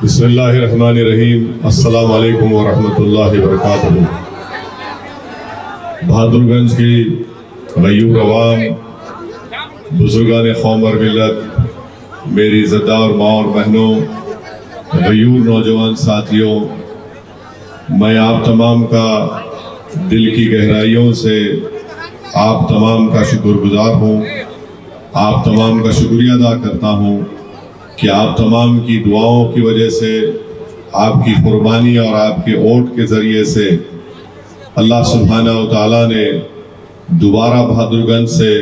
बिस्मिल्लाहिर्रहमानिर्रहीम। अस्सलामु अलैकुम वरहमतुल्लाहि वबरकातुहू। बहादुरगंज की गयूर अवाम, बुजुर्गान कौम और मिल्लत, मेरी इज़्ज़तदार माँ और बहनों, गयूर नौजवान साथियों, मैं आप तमाम का दिल की गहराइयों से आप तमाम का शुक्रगुजार हूँ। आप तमाम का शुक्रिया अदा करता हूँ कि आप तमाम की दुआओं की वजह से, आपकी कुर्बानी और आपके वोट के ज़रिए से अल्लाह सुब्हानहू व तआला ने दोबारा बहादुरगंज से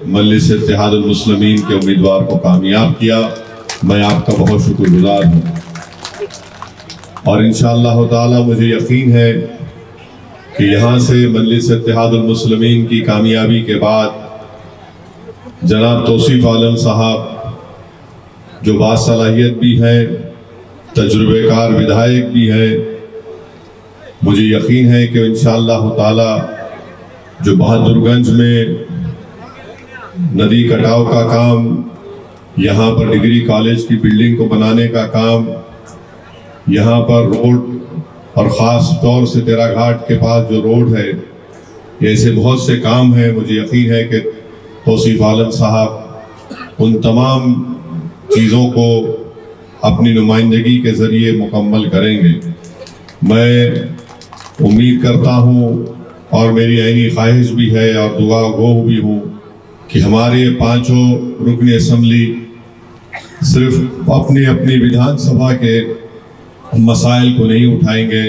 मजलिस इत्तेहादुल मुस्लिमीन के उम्मीदवार को कामयाब किया। मैं आपका बहुत शुक्रगुजार हूँ और इंशाअल्लाह ताला मुझे यकीन है कि यहाँ से मजलिस इत्तेहादुल मुस्लिमीन की कामयाबी के बाद जनाब तौसीफ आलम साहब, जो बासलाहियत भी है, तजुर्बेकार विधायक भी है, मुझे यकीन है कि इंशाअल्लाह ताला जो बहादुरगंज में नदी कटाव का काम, यहाँ पर डिग्री कॉलेज की बिल्डिंग को बनाने का काम, यहाँ पर रोड और ख़ास तौर से तेरा घाट के पास जो रोड है, ऐसे बहुत से काम हैं। मुझे यकीन है कि तौसीफ आलम साहब उन तमाम चीज़ों को अपनी नुमाइंदगी के ज़रिए मुकम्मल करेंगे। मैं उम्मीद करता हूँ और मेरी ऐनी ख्वाहिश भी है और दुआ गो भी हूँ कि हमारे पांचों रुकन असम्बली सिर्फ अपनी अपनी विधानसभा के मसाइल को नहीं उठाएंगे,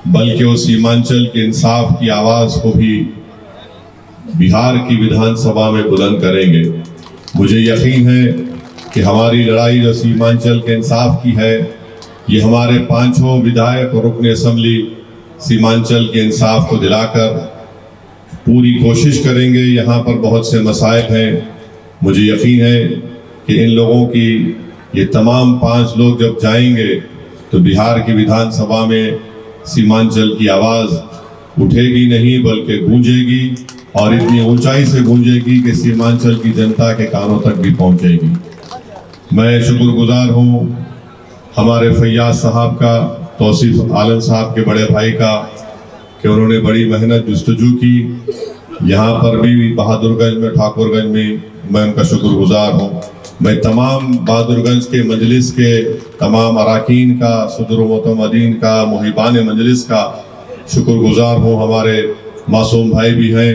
बल्कि वो सीमांचल के इंसाफ की आवाज़ को भी बिहार की विधानसभा में बुलंद करेंगे। मुझे यकीन है कि हमारी लड़ाई जो सीमांचल के इंसाफ की है, ये हमारे पांचों विधायक और रुकन असम्बली सीमांचल के इंसाफ को दिलाकर पूरी कोशिश करेंगे। यहाँ पर बहुत से मसाइल हैं, मुझे यकीन है कि इन लोगों की ये तमाम 5 लोग जब जाएंगे तो बिहार की विधानसभा में सीमांचल की आवाज़ उठेगी नहीं बल्कि गूंजेगी और इतनी ऊंचाई से गूंजेगी कि सीमांचल की जनता के कानों तक भी पहुंचेगी। मैं शुक्रगुजार हूँ हमारे फैयाज साहब का, तौसीफ आलम साहब के बड़े भाई का, कि उन्होंने बड़ी मेहनत जुस्तजू की। यहाँ पर भी बहादुरगंज में, ठाकुरगंज में मैं उनका शुक्रगुजार हूँ। मैं तमाम बहादुरगंज के मजलिस के तमाम अराकीन का, सदर मोतमदीन का, मुहिबान मजलिस का शुक्रगुजार हूँ। हमारे मासूम भाई भी हैं,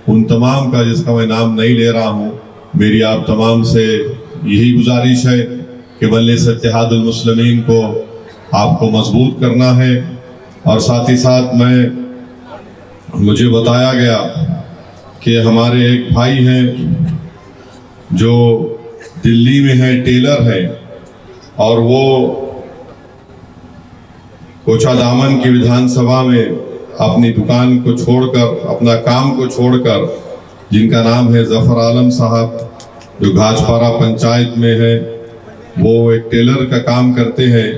उन तमाम का जिसका मैं नाम नहीं ले रहा हूँ। मेरी आप तमाम से यही गुजारिश है कि मजलिस इत्तेहादुल मुस्लिमीन को आपको मजबूत करना है। और साथ ही साथ मुझे बताया गया कि हमारे एक भाई हैं जो दिल्ली में है, टेलर है, और वो कोचादामन की विधानसभा में अपनी दुकान को छोड़कर, अपना काम को छोड़कर, जिनका नाम है जफर आलम साहब, जो घाचपारा पंचायत में है, वो एक टेलर का काम करते हैं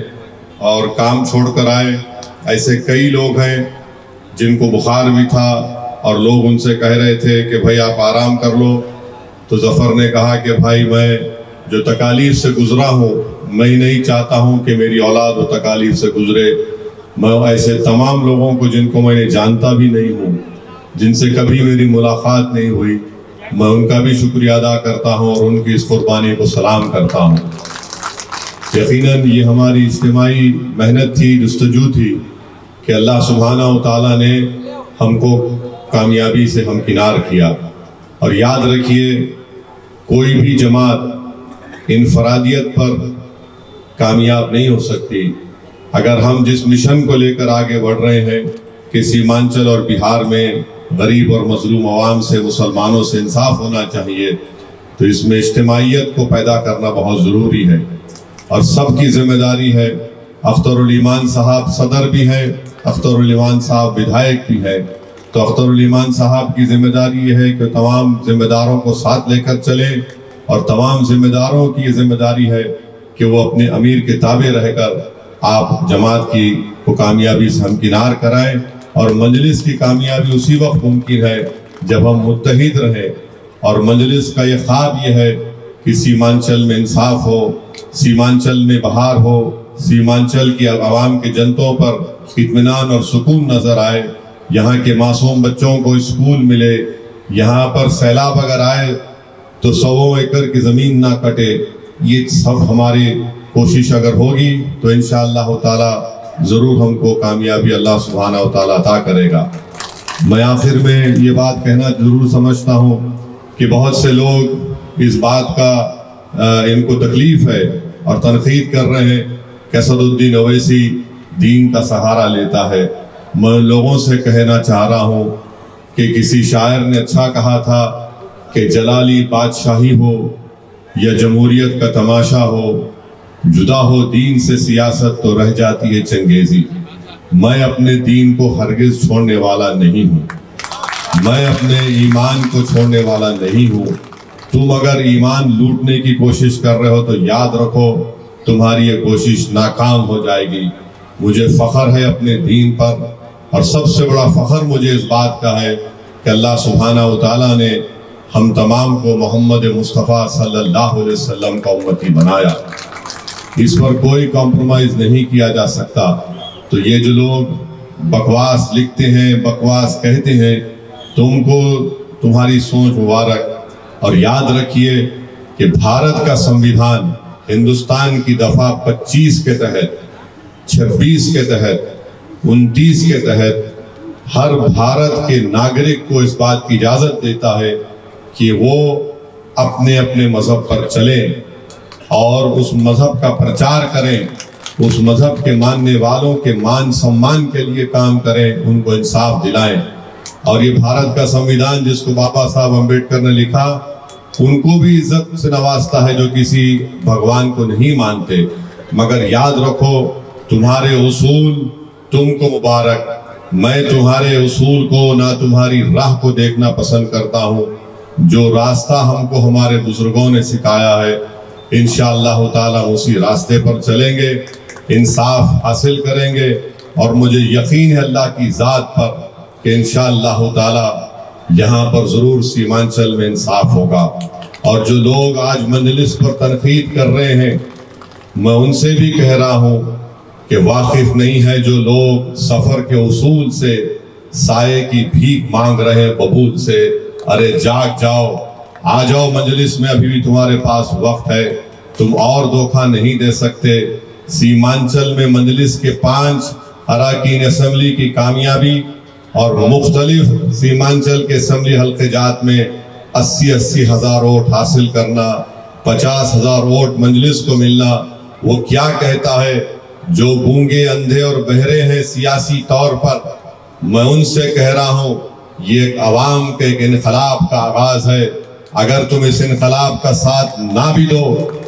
और काम छोड़कर आए। ऐसे कई लोग हैं जिनको बुखार भी था और लोग उनसे कह रहे थे कि भाई आप आराम कर लो, तो जफर ने कहा कि भाई मैं जो तकालीफ से गुजरा हूँ, मैं नहीं चाहता हूँ कि मेरी औलाद वो तकालीफ से गुजरे। मैं ऐसे तमाम लोगों को जिनको मैंने जानता भी नहीं हूँ, जिनसे कभी मेरी मुलाकात नहीं हुई, मैं उनका भी शुक्रिया अदा करता हूँ और उनकी इस कुर्बानी को सलाम करता हूँ। यकीनन ये हमारी इज्तिमाई मेहनत थी, जुस्तजू थी कि अल्लाह सुब्हानहू व तआला ने हमको कामयाबी से हमकिनार किया। और याद रखिए, कोई भी जमात इनफरादियत पर कामयाब नहीं हो सकती। अगर हम जिस मिशन को लेकर आगे बढ़ रहे हैं कि सीमांचल और बिहार में गरीब और मजलूम अवाम से, मुसलमानों से इंसाफ होना चाहिए, तो इसमें इज्तिमाइयत को पैदा करना बहुत ज़रूरी है और सबकी जिम्मेदारी है। अख्तरुल ईमान साहब सदर भी हैं, अख्तरुल ईमान साहब विधायक भी हैं, तो अख्तरुल ईमान साहब की जिम्मेदारी ये है कि तमाम जिम्मेदारों को साथ लेकर चले और तमाम जिम्मेदारों की ये जिम्मेदारी है कि वो अपने अमीर के ताबे रहकर आप जमात की को कामयाबी से हमकिनार कराएं। और मजलिस की कामयाबी उसी वक्त मुमकिन है जब हम मुत्तहिद रहें। और मजलिस का ये ख्वाब ये है कि सीमांचल में इंसाफ हो, सीमांचल में बहार हो, सीमांचल की आवाम के जनतों पर इत्मीनान और सुकून नज़र आए, यहाँ के मासूम बच्चों को स्कूल मिले, यहाँ पर सैलाब अगर आए तो 100 एकड़ की ज़मीन ना कटे। ये सब हमारी कोशिश अगर होगी तो इंशाअल्लाह ताला ज़रूर हमको कामयाबी अल्लाह सुब्हानहू व तआला अता करेगा। मैं आखिर में ये बात कहना ज़रूर समझता हूँ कि बहुत से लोग इस बात का इनको तकलीफ़ है और तनकीद कर रहे हैं कि असदुद्दीन ओवैसी दीन का सहारा लेता है। मैं लोगों से कहना चाह रहा हूँ कि किसी शायर ने अच्छा कहा था कि जलाली बादशाही हो या जमहूरियत का तमाशा हो, जुदा हो दीन से सियासत तो रह जाती है चंगेज़ी। मैं अपने दीन को हरगिज़ छोड़ने वाला नहीं हूँ, मैं अपने ईमान को छोड़ने वाला नहीं हूँ। तुम अगर ईमान लूटने की कोशिश कर रहे हो तो याद रखो तुम्हारी ये कोशिश नाकाम हो जाएगी। मुझे फ़ख्र है अपने दीन पर, और सबसे बड़ा फ़ख्र मुझे इस बात का है कि अल्लाह सुब्हानहू व तआला ने हम तमाम को मोहम्मद मुस्तफ़ा सल्लल्लाहु अलैहि वसल्लम का उम्मती बनाया। इस पर कोई कॉम्प्रोमाइज़ नहीं किया जा सकता। तो ये जो लोग बकवास लिखते हैं, बकवास कहते हैं, तुमको तुम्हारी सोच मुबारक। और याद रखिए कि भारत का संविधान हिंदुस्तान की दफ़ा 25 के तहत, 26 के तहत, 29 के तहत हर भारत के नागरिक को इस बात की इजाज़त देता है कि वो अपने अपने मज़हब पर चलें और उस मज़हब का प्रचार करें, उस मज़हब के मानने वालों के मान सम्मान के लिए काम करें, उनको इंसाफ दिलाएं। और ये भारत का संविधान जिसको बाबा साहब अम्बेडकर ने लिखा, उनको भी इज्जत से नवाजता है जो किसी भगवान को नहीं मानते। मगर याद रखो तुम्हारे उसूल तुमको मुबारक। मैं तुम्हारे उसूल को ना तुम्हारी राह को देखना पसंद करता हूँ। जो रास्ता हमको हमारे बुजुर्गों ने सिखाया है, इंशाअल्लाह ताला उसी रास्ते पर चलेंगे, इंसाफ हासिल करेंगे। और मुझे यकीन है अल्लाह की ज़ात पर कि इंशाअल्लाह ताला यहाँ पर ज़रूर सीमांचल में इंसाफ होगा। और जो लोग आज मजलिस पर तनकीद कर रहे हैं, मैं उनसे भी कह रहा हूँ कि वाकिफ नहीं है जो लोग सफ़र के उसूल से साये की भीख मांग रहे हैं बबूल से। अरे जाग जाओ, आ जाओ मजलिस में, अभी भी तुम्हारे पास वक्त है, तुम और धोखा नहीं दे सकते। सीमांचल में मजलिस के 5 अराकीन असम्बली की कामयाबी और मुख्तलिफ सीमांचल के असम्बली हल्के जात में 80-80 हज़ार वोट हासिल करना, 50,000 वोट मजलिस को मिलना, वो क्या कहता है? जो गूंगे अंधे और बहरे हैं सियासी तौर पर, मैं उनसे कह रहा हूँ ये एक अवाम के एक इनकलाब का आगाज़ है। अगर तुम इस इनकलाब का साथ ना भी दो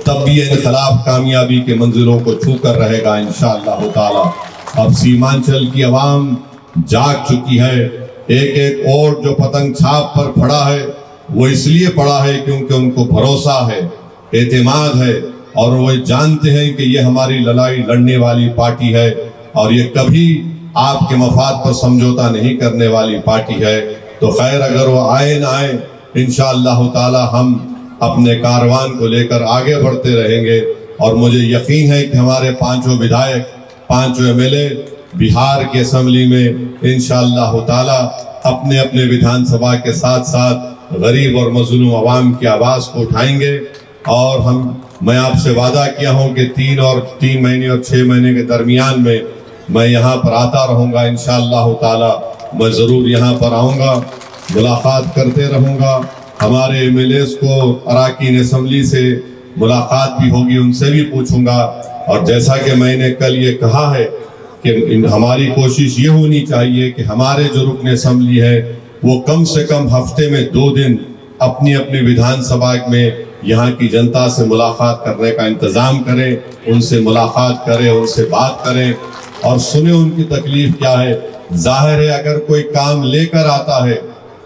तब भी ये इनकलाब कामयाबी के मंजिलों को छू कर रहेगा इंशाअल्लाह ताला। अब सीमांचल की अवाम जाग चुकी है। एक एक वोट जो पतंग छाप पर पड़ा है वो इसलिए पड़ा है क्योंकि उनको भरोसा है, एतमाद है, और वो जानते हैं कि ये हमारी लड़ाई लड़ने वाली पार्टी है और ये कभी आपके मफाद पर समझौता नहीं करने वाली पार्टी है। तो खैर अगर वो आए ना आए, इंशाअल्लाह ताला हम अपने कारवान को लेकर आगे बढ़ते रहेंगे। और मुझे यकीन है कि हमारे 5 विधायक, 5 MLA बिहार की असम्बली में इंशाअल्लाह ताला अपने अपने विधानसभा के साथ साथ गरीब और मजलूम आवाम की आवाज़ को उठाएंगे। और मैं आपसे वादा किया हूँ कि 3 महीने और 6 महीने के दरमियान में मैं यहाँ पर आता रहूँगा इंशाअल्लाह ताला। मैं ज़रूर यहाँ पर आऊँगा, मुलाकात करते रहूँगा। हमारे MLAs को अराकीन असम्बली से मुलाकात भी होगी, उनसे भी पूछूँगा। और जैसा कि मैंने कल ये कहा है कि हमारी कोशिश ये होनी चाहिए कि हमारे जो रुकन असम्बली है वो कम से कम हफ्ते में 2 दिन अपनी अपनी विधानसभा में यहाँ की जनता से मुलाकात करने का इंतज़ाम करें, उनसे मुलाकात करें, उनसे बात करें और सुने उनकी तकलीफ़ क्या है। जाहिर है अगर कोई काम लेकर आता है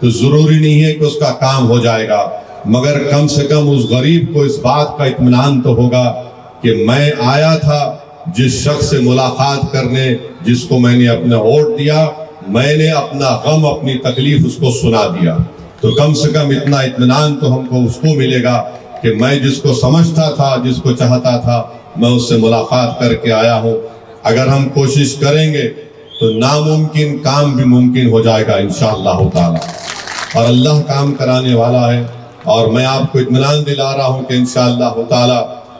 तो ज़रूरी नहीं है कि उसका काम हो जाएगा, मगर कम से कम उस गरीब को इस बात का इत्मीनान तो होगा कि मैं आया था जिस शख्स से मुलाकात करने, जिसको मैंने अपना वोट दिया, मैंने अपना गम, अपनी तकलीफ़ उसको सुना दिया। तो कम से कम इतना इत्मीनान तो हमको उसको मिलेगा कि मैं जिसको समझता था, जिसको चाहता था, मैं उससे मुलाकात करके आया हूँ। अगर हम कोशिश करेंगे तो नामुमकिन काम भी मुमकिन हो जाएगा इंशाअल्लाह ताला, और अल्लाह काम कराने वाला है। और मैं आपको इत्मीनान दिला रहा हूँ कि इंशाअल्लाह ताला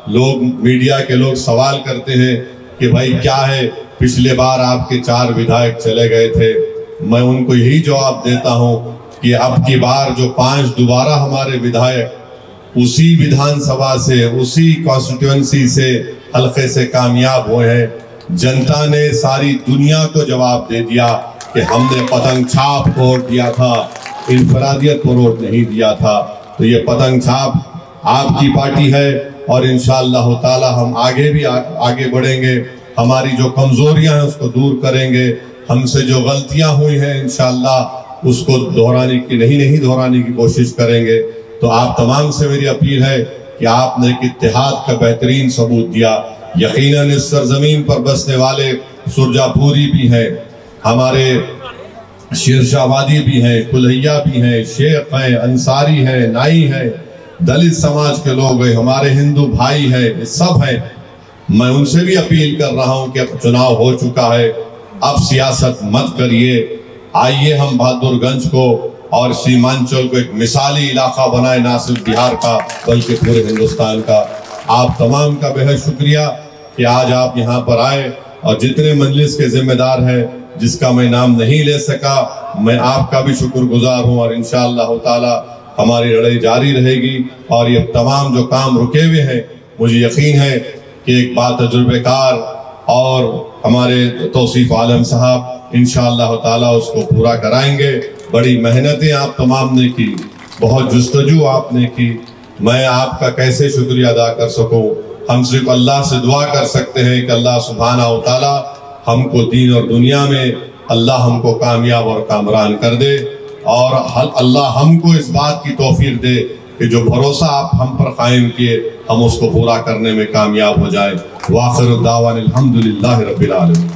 लोग, मीडिया के लोग सवाल करते हैं कि भाई क्या है, पिछले बार आपके 4 विधायक चले गए थे। मैं उनको यही जवाब देता हूँ कि अब की बार जो 5 दोबारा हमारे विधायक उसी विधानसभा से, उसी कॉन्स्टिट्यूएंसी से, हल्के से कामयाब हुए हैं। जनता ने सारी दुनिया को जवाब दे दिया कि हमने पतंग छाप को वोट दिया था, इनफरादियत को वोट नहीं दिया था। तो ये पतंग छाप आपकी पार्टी है और इंशाअल्लाह ताला हम आगे भी आगे बढ़ेंगे। हमारी जो कमजोरियां हैं उसको दूर करेंगे, हमसे जो गलतियां हुई हैं इंशाअल्लाह उसको दोहराने की कोशिश करेंगे। तो आप तमाम से मेरी अपील है कि आपने एक इत्तेहाद का बेहतरीन सबूत दिया। यकीनन इस सरजमीन पर बसने वाले सुरजापुरी भी हैं, हमारे शेरशाहवादी भी हैं, कुल्हैया भी हैं, शेख हैं, अंसारी हैं, नाई हैं, दलित समाज के लोग हैं, हमारे हिंदू भाई हैं, सब हैं। मैं उनसे भी अपील कर रहा हूं कि अब चुनाव हो चुका है, अब सियासत मत करिए। आइए हम बहादुरगंज को और सीमांचल को एक मिसाली इलाका बनाए, ना सिर्फ बिहार का बल्कि पूरे हिंदुस्तान का। आप तमाम का बेहद शुक्रिया कि आज आप यहाँ पर आए, और जितने मजलिस के जिम्मेदार हैं जिसका मैं नाम नहीं ले सका, मैं आपका भी शुक्रगुजार हूँ। और इंशाअल्लाह ताला हमारी लड़ाई जारी रहेगी। और ये तमाम जो काम रुके हुए हैं, मुझे यकीन है कि एक बात तजुर्बेकार और हमारे तौसीफ आलम साहब इंशाअल्लाह ताला उसको पूरा कराएंगे। बड़ी मेहनतें आप तमाम ने की, बहुत जुस्तजू आपने की, मैं आपका कैसे शुक्रिया अदा कर सकूं। हम सिर्फ अल्लाह से दुआ कर सकते हैं कि अल्लाह सुब्हाना व तआला हमको दीन और दुनिया में अल्लाह हमको कामयाब और कामरान कर दे, और अल्लाह हमको इस बात की तौफीक दे कि जो भरोसा आप हम पर कायम किए हम उसको पूरा करने में कामयाब हो जाए। वाखिर दावाना अल्हम्दुलिल्लाहि रब्बिल आलमीन।